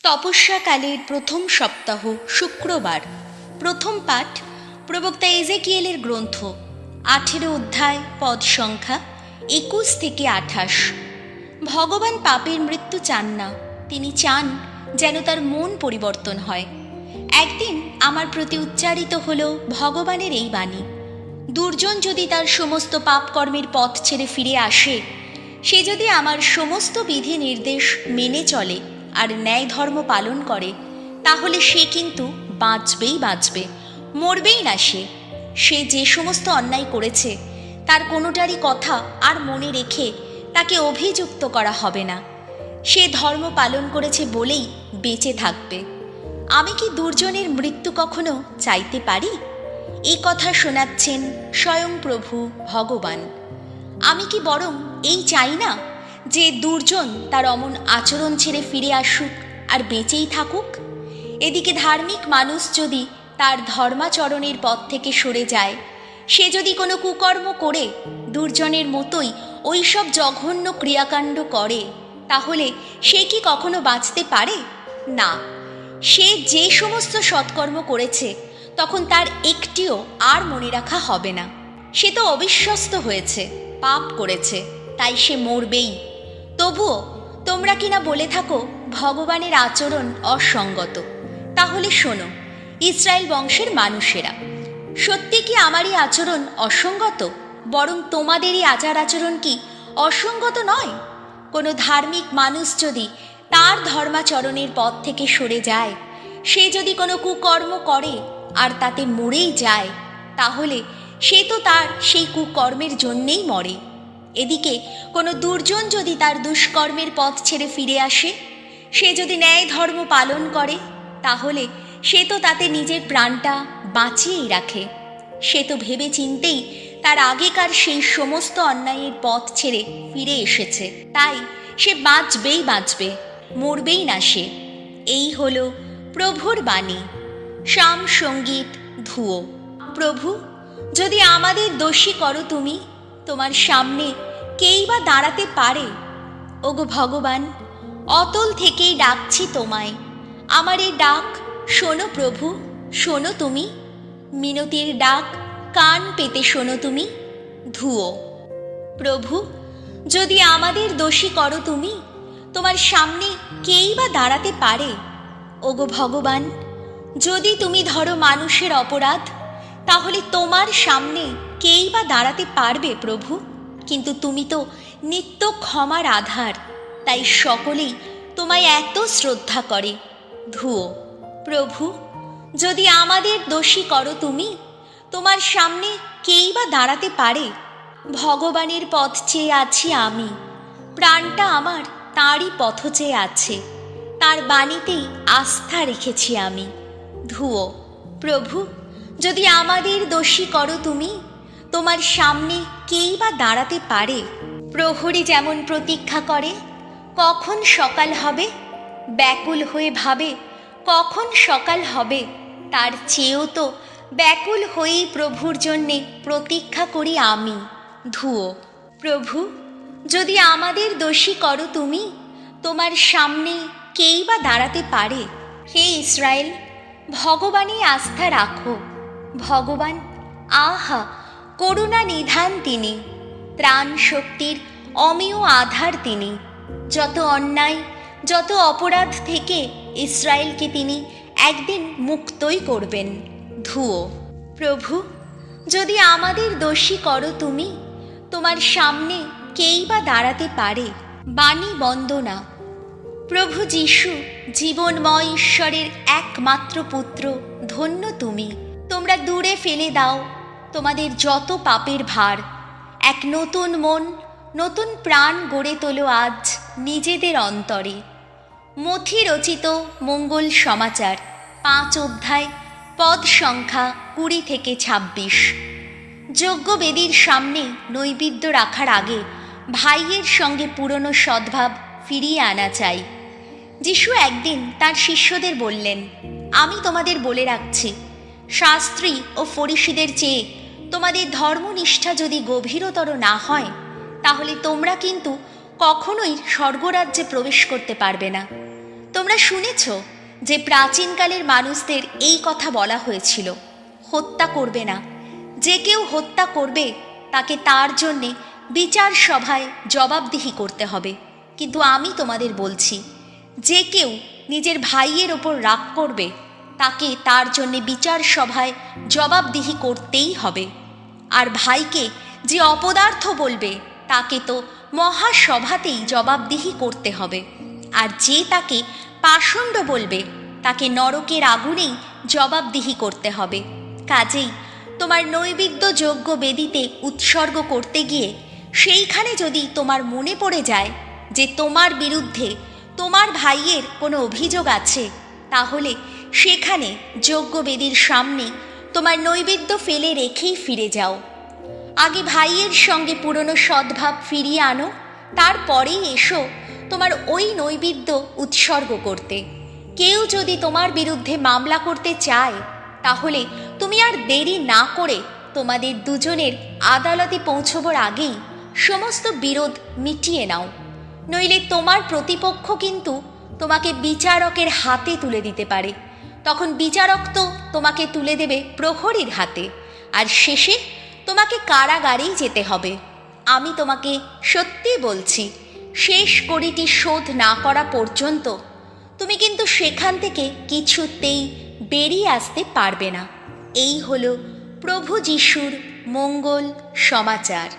তপস্যাকালের প্রথম সপ্তাহ শুক্রবার। প্রথম পাঠ প্রবক্তা এজেকিয়েলের গ্রন্থ 18 অধ্যায়, পদ সংখ্যা 21 থেকে 28। ভগবান পাপের মৃত্যু চান না, তিনি চান যেন তার মন পরিবর্তন হয়। একদিন আমার প্রতি উচ্চারিত হল ভগবানের এই বাণী, দুর্জন যদি তার সমস্ত পাপকর্মের পথ ছেড়ে ফিরে আসে, সে যদি আমার সমস্ত বিধি নির্দেশ মেনে চলে আর ন্যায় ধর্ম পালন করে, তাহলে সে কিন্তু বাঁচবে, মরবেই না। সে যে সমস্ত অন্যায় করেছে তার কোনোটারই কথা আর মনে রেখে তাকে অভিযুক্ত করা হবে না। সে ধর্ম পালন করেছে বলেই বেঁচে থাকবে। আমি কি দুর্জনের মৃত্যু কখনো চাইতে পারি? এই কথা শোনাচ্ছেন স্বয়ং প্রভু ভগবান। আমি কি বরং এই চাই না যে দুর্জন তার অমন আচরণ ছেড়ে ফিরে আসুক আর বেঁচেই থাকুক? এদিকে ধার্মিক মানুষ যদি তার ধর্মাচরণের পথ থেকে সরে যায়, সে যদি কোনো কুকর্ম করে দুর্জনের মতোই ওই সব জঘন্য ক্রিয়াকাণ্ড করে, তাহলে সে কি কখনো বাঁচতে পারে? না। সে যে সমস্ত সৎকর্ম করেছে তখন তার একটিও আর মনে রাখা হবে না। সে তো অবিশ্বস্ত হয়েছে, পাপ করেছে, তাই সে মরবেই। তবুও তোমরা কিনা বলে থাকো ভগবানের আচরণ অসঙ্গত। তাহলে শোনো ইসরায়েল বংশের মানুষেরা, সত্যি কি আমারই আচরণ অসঙ্গত? বরং তোমাদেরই আচার আচরণ কি অসঙ্গত নয়? কোনো ধার্মিক মানুষ যদি তার ধর্মাচরণের পথ থেকে সরে যায়, সে যদি কোনো কুকর্ম করে আর তাতে মরেই যায়, তাহলে সে তো তার সেই কুকর্মের জন্যেই মরে। এদিকে কোনো দুর্জন যদি তার দুষ্কর্মের পথ ছেড়ে ফিরে আসে, সে যদি ন্যায় ধর্ম পালন করে, তাহলে সে তো তাতে নিজের প্রাণটা বাঁচিয়েই রাখে। সে তো ভেবে চিন্তেই তার আগেকার সেই সমস্ত অন্যায়ের পথ ছেড়ে ফিরে এসেছে, তাই সে বাঁচবে, মরবেই না সে। এই হলো প্রভুর বাণী। শাম সঙ্গীত ধুয়ো। প্রভু, যদি আমাদের দোষী করো তুমি, তোমার সামনে কেই বা দাঁড়াতে পারে? ওগো ভগবান, অতল থেকেই ডাকছি তোমায়। আমার এই ডাক শোনো প্রভু, শোনো তুমি। মিনতির ডাক কান পেতে শোনো তুমি। ধুয়ো। প্রভু, যদি আমাদের দোষী করো তুমি, তোমার সামনে কেই বা দাঁড়াতে পারে? ওগো ভগবান, যদি তুমি ধরো মানুষের অপরাধ, তাহলে তোমার সামনে কেই বা দাঁড়াতে পারবে প্রভু? কিন্তু তুমি তো নিত্য ক্ষমার আধার, তাই সকলেই তোমায় এত শ্রদ্ধা করে। ধুয়ো। প্রভু, যদি আমাদের দোষী করো তুমি, তোমার সামনে কেই বা দাঁড়াতে পারে? ভগবানের পথ চেয়ে আছি আমি, প্রাণটা আমার তাঁরই পথ চেয়ে আছে, তার বাণীতেই আস্থা রেখেছি আমি। ধুয়ো। প্রভু, যদি আমাদের দোষী করো তুমি, তোমার সামনে কেই বা দাঁড়াতে পারে? প্রহরী যেমন প্রতীক্ষা করে কখন সকাল হবে, ব্যাকুল হয়ে ভাবে কখন সকাল হবে, তার চেয়েও তো ব্যাকুল হয়েই প্রভুর জন্যে প্রতীক্ষা করি আমি। ধুয়ো। প্রভু, যদি আমাদের দোষী করো তুমি, তোমার সামনে কেই বা দাঁড়াতে পারে? হে ইসরায়েল, ভগবানে আস্থা রাখো। ভগবান, আহা, করুণা নিধান তিনি, ত্রাণ শক্তির অমেয় আধার তিনি। যত অন্যায়, যত অপরাধ থেকে ইসরায়েলকে তিনি একদিন মুক্তই করবেন। ধুয়ো। প্রভু, যদি আমাদের দোষী করো তুমি, তোমার সামনে কেই বা দাঁড়াতে পারে? বাণী বন্দনা। প্রভু যীশু, জীবনময় ঈশ্বরের একমাত্র পুত্র, ধন্য তুমি। তোমরা দূরে ফেলে দাও তোমাদের যত পাপের ভার। এক নতুন মন, নতুন প্রাণ গড়ে তোলো আজ নিজেদের অন্তরে। মথি রচিত মঙ্গল সমাচার 5 অধ্যায়, পদ সংখ্যা 20 থেকে 26। যজ্ঞবেদীর সামনে নৈবেদ্য রাখার আগে ভাইয়ের সঙ্গে পুরনো সদ্ভাব ফিরিয়ে আনা চাই। যিশু একদিন তার শিষ্যদের বললেন, আমি তোমাদের বলে রাখছি, শাস্ত্রী ও ফরিসীদের চেয়ে তোমাদের ধর্মনিষ্ঠা যদি গভীরতর না হয়, তাহলে তোমরা কিন্তু কখনোই স্বর্গরাজ্যে প্রবেশ করতে পারবে না। তোমরা শুনেছ যে প্রাচীনকালের মানুষদের এই কথা বলা হয়েছিল, হত্যা করবে না। যে কেউ হত্যা করবে তাকে তার জন্যে বিচার সভায় জবাবদিহি করতে হবে। কিন্তু আমি তোমাদের বলছি, যে কেউ নিজের ভাইয়ের ওপর রাগ করবে তাকে তার জন্যে বিচার সভায় জবাবদিহি করতেই হবে। আর ভাইকে যে অপদার্থ বলবে তাকে তো মহাসভাতেই জবাবদিহি করতে হবে। আর যে তাকে পাষণ্ড বলবে তাকে নরকের আগুনেই জবাবদিহি করতে হবে। কাজেই তোমার নৈবেদ্য যজ্ঞ বেদিতে উৎসর্গ করতে গিয়ে সেইখানে যদি তোমার মনে পড়ে যায় যে তোমার বিরুদ্ধে তোমার ভাইয়ের কোনো অভিযোগ আছে, তাহলে সেখানে যজ্ঞবেদীর সামনে তোমার নৈবেদ্য ফেলে রেখেই ফিরে যাও। আগে ভাইয়ের সঙ্গে পুরনো সদ্ভাব ফিরিয়ে আনো, তারপরেই এসো তোমার ওই নৈবেদ্য উৎসর্গ করতে। কেউ যদি তোমার বিরুদ্ধে মামলা করতে চায়, তাহলে তুমি আর দেরি না করে তোমাদের দুজনের আদালতে পৌঁছবার আগেই সমস্ত বিরোধ মিটিয়ে নাও। নইলে তোমার প্রতিপক্ষ কিন্তু তোমাকে বিচারকের হাতে তুলে দিতে পারে। তখন বিচারক তো তোমাকে তুলে দেবে প্রহরীর হাতে, আর শেষে তোমাকে কারাগারেই যেতে হবে। আমি তোমাকে সত্যি বলছি, শেষ কড়িটি শোধ না করা পর্যন্ত তুমি কিন্তু সেখান থেকে কিছুতেই বেরিয়ে আসতে পারবে না। এই হলো প্রভু যিশুর মঙ্গল সমাচার।